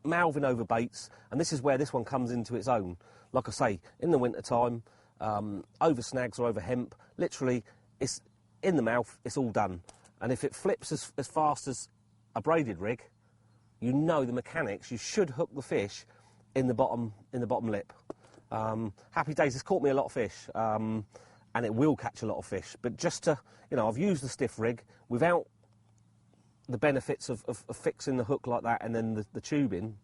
mouthing over baits, and this is where this one comes into its own. Like I say, in the winter time, over snags or over hemp, literally, it's in the mouth, it's all done. And if it flips as fast as a braided rig, you know the mechanics, you should hook the fish in the bottom lip. Happy days, it's caught me a lot of fish, and it will catch a lot of fish. But just to, you know, I've used the stiff rig without the benefits of fixing the hook like that and then the tubing,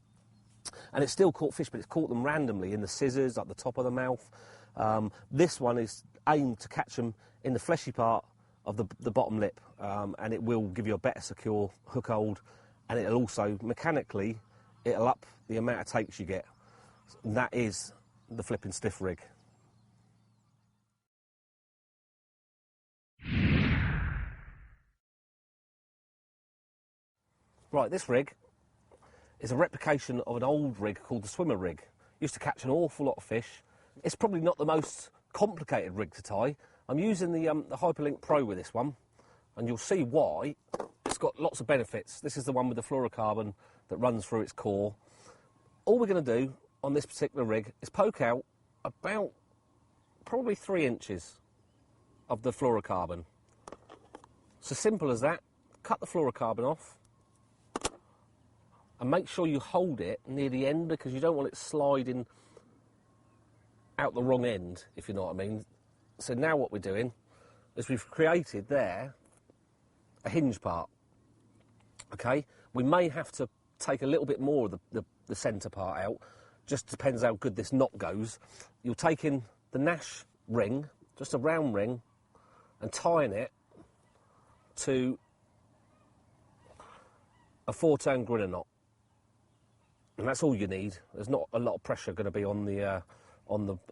and it's still caught fish, but it's caught them randomly in the scissors, at the top of the mouth. This one is aimed to catch them in the fleshy part of the bottom lip, and it will give you a better secure hook hold, and it'll also, mechanically, it'll up the amount of takes you get. And that is the flipping stiff rig. Right, this rig is a replication of an old rig called the swimmer rig. Used to catch an awful lot of fish. It's probably not the most complicated rig to tie. I'm using the Hyperlink Pro with this one, and you'll see why. It's got lots of benefits. This is the one with the fluorocarbon that runs through its core. All we're going to do on this particular rig is poke out about probably 3 inches of the fluorocarbon. It's as simple as that. Cut the fluorocarbon off, and make sure you hold it near the end, because you don't want it sliding out the wrong end, if you know what I mean. So now what we're doing is we've created there a hinge part, okay? We may have to take a little bit more of the centre part out, just depends how good this knot goes. You're taking the Nash ring, just a round ring, and tying it to a 4-turn grinner knot. And that's all you need. There's not a lot of pressure going to be on the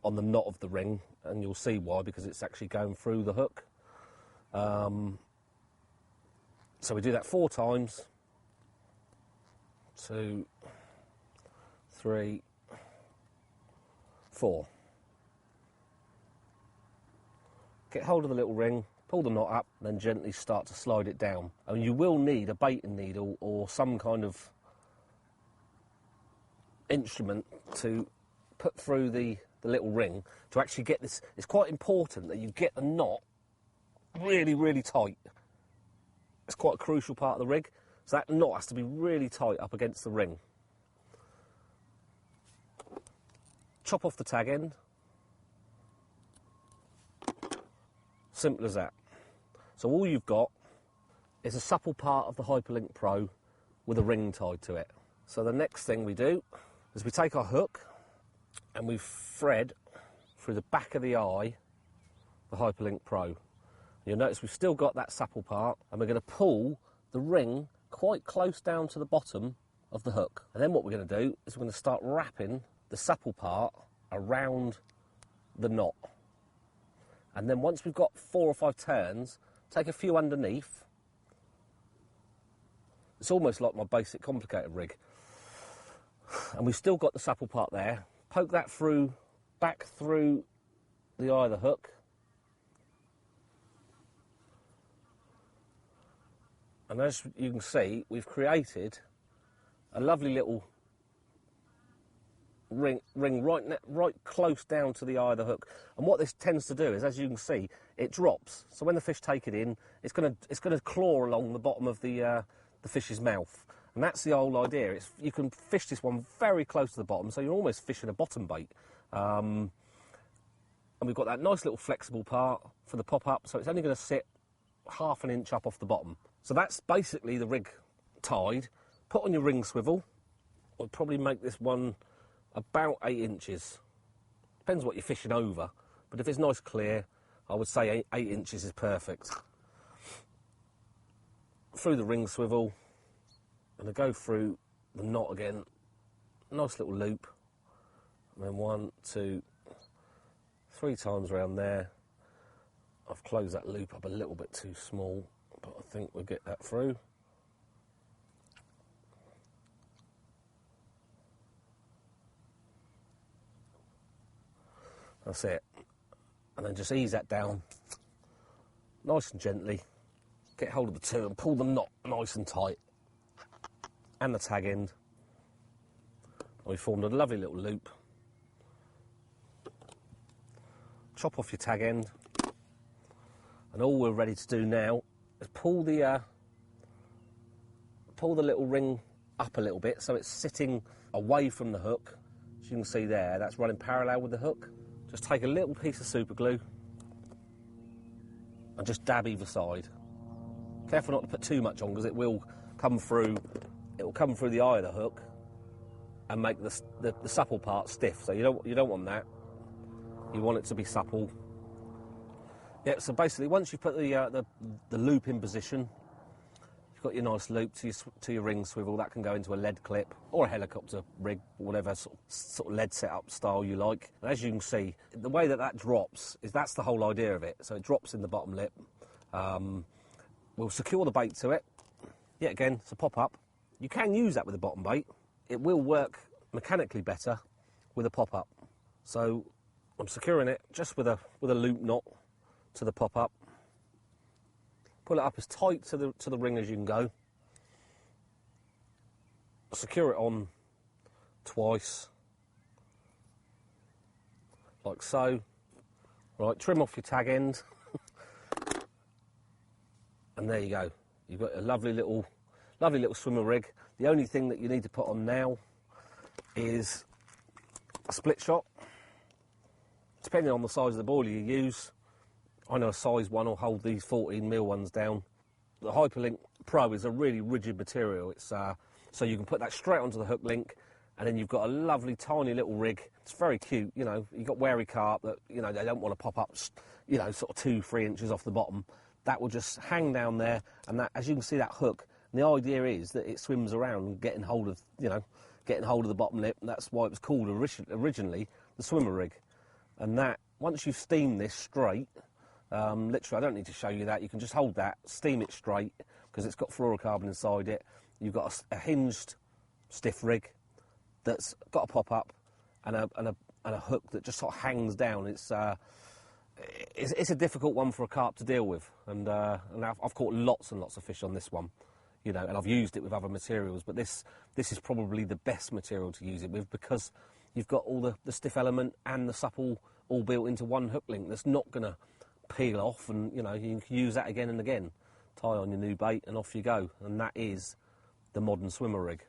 knot of the ring, and you'll see why, because it's actually going through the hook. So we do that 4 times. 2, 3, 4. Get hold of the little ring, pull the knot up, and then gently start to slide it down. And you will need a baiting needle or some kind of instrument to put through the little ring to actually get this. It's quite important that you get the knot really, really tight. It's quite a crucial part of the rig, so that knot has to be really tight up against the ring. Chop off the tag end. Simple as that. So all you've got is a supple part of the Hyperlink Pro with a ring tied to it. So the next thing we do is we take our hook and we thread through the back of the eye the Hyperlink Pro. You'll notice we've still got that supple part, and we're going to pull the ring quite close down to the bottom of the hook. And then what we're going to do is we're going to start wrapping the supple part around the knot. And then once we've got 4 or 5 turns, take a few underneath. It's almost like my basic complicated rig. And we've still got the supple part there. Poke that through, back through the eye of the hook. And as you can see, we've created a lovely little ring right close down to the eye of the hook. And what this tends to do is, as you can see, it drops. So when the fish take it in, it's going to claw along the bottom of the fish's mouth. And that's the whole idea. You can fish this one very close to the bottom, so you're almost fishing a bottom bait. And we've got that nice little flexible part for the pop-up, so it's only going to sit ½ an inch up off the bottom. So that's basically the rig tied. Put on your ring swivel. I'll probably make this one about 8 inches. Depends what you're fishing over, but if it's nice clear, I would say 8 inches is perfect. Through the ring swivel, and I go through the knot again. Nice little loop, and then 1, 2, 3 times around there. I've closed that loop up a little bit too small, but I think we'll get that through. That's it. And then just ease that down, nice and gently. Get hold of the two and pull the knot nice and tight. And the tag end. And we formed a lovely little loop. Chop off your tag end. And all we're ready to do now is pull the little ring up a little bit so it's sitting away from the hook. As you can see there, that's running parallel with the hook. Just take a little piece of super glue and just dab either side. Careful not to put too much on because it will come through the eye of the hook and make the supple part stiff. So you don't want that. You want it to be supple. Yeah, so basically once you've put the loop in position, you've got your nice loop to your ring swivel. That can go into a lead clip or a helicopter rig, whatever sort of lead setup style you like. And as you can see, the way that drops that's the whole idea of it. So it drops in the bottom lip. We'll secure the bait to it. Yet again, it's a pop-up. You can use that with a bottom bait. It will work mechanically better with a pop-up. So I'm securing it just with a loop knot to the pop-up. Pull it up as tight to the ring as you can go. Secure it on twice, like so. Right, trim off your tag end, and there you go. You've got a lovely little swimmer rig. The only thing that you need to put on now is a split shot. Depending on the size of the boiler you use, I know a size 1 will hold these 14mm ones down. The Hyperlink Pro is a really rigid material. It's so you can put that straight onto the hook link, and then you've got a lovely tiny little rig. It's very cute. You know, you've got wary carp that, you know, they don't want to pop up, you know, sort of 2-3 inches off the bottom. That will just hang down there, and that, as you can see, that hook. And the idea is that it swims around, getting hold of the bottom lip. And that's why it was called originally the swimmer rig. And that, once you've steamed this straight, literally, I don't need to show you that. You can just hold that, steam it straight, because it's got fluorocarbon inside it. You've got a hinged stiff rig that's got a pop-up and a hook that just sort of hangs down. It's a difficult one for a carp to deal with, and I've caught lots and lots of fish on this one, you know, and I've used it with other materials, but this is probably the best material to use it with because you've got all the stiff element and the supple all built into one hook link that's not going to peel off, and, you know, you can use that again and again. Tie on your new bait and off you go, and that is the modern swimmer rig.